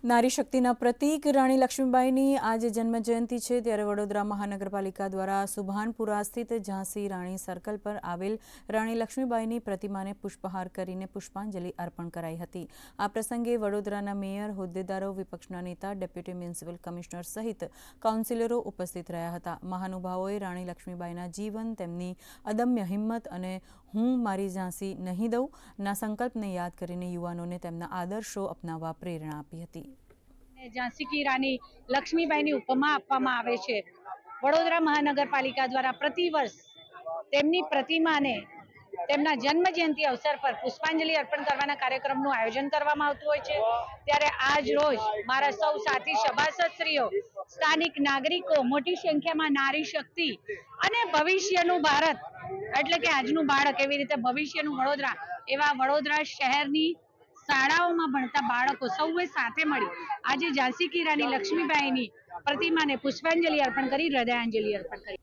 નારી શક્તિના પ્રતીક રાણી લક્ષ્મીબાઈની આજે જન્મજયંતિ છે, ત્યારે વડોદરા મહાનગરપાલિકા દ્વારા સુભાનપુરા સ્થિત ઝાંસી રાણી સર્કલ પર આવેલ રાણી લક્ષ્મીબાઈની પ્રતિમાને પુષ્પહાર કરીને પુષ્પાંજલિ અર્પણ કરાઈ હતી। આ પ્રસંગે વડોદરાના મેયર, હોદ્દેદારો, વિપક્ષના નેતા, ડેપ્યુટી મ્યુનિસિપલ કમિશનર સહિત કાઉન્સિલરો ઉપસ્થિત રહ્યા હતા। મહાનુભાવોએ રાણી લક્ષ્મીબાઈના જીવન, તેમની અદમ્ય હિંમત અને હું મારી ઝાંસી નહીં દઉં ના સંકલ્પને યાદ કરીને યુવાનોને તેમના આદર્શો અપનાવવા પ્રેરણા આપી હતી। झांसी की रानी लक्ष्मीबाई ની ઉપમા આપવામાં આવે છે। વડોદરા મહાનગરપાલિકા દ્વારા પ્રતિવર્ષ તેમની પ્રતિમાને તેમના જન્મજયંતિ અવસર પર પુષ્પાંજલિ અર્પણ કરવાના કાર્યક્રમનું આયોજન કરવામાં આવતું હોય છે। ત્યારે આજ રોજ મારા સૌ સાથી સભાસદશ્રીઓ, સ્થાનિક નાગરિકો, મોટી સંખ્યામાં નારી શક્તિ અને ભવિષ્યનું ભારત એટલે કે આજનું બાળક એવી રીતે ભવિષ્યનું વડોદરા એવા વડોદરા શહેરની શાળાઓમાં ભણતા બાળકો સૌએ સાથે મળી આજે ઝાંસી કી રાની લક્ષ્મીબાઈની પ્રતિમાને પુષ્પાંજલિ અર્પણ કરી હૃદયાંજલિ અર્પણ કરી।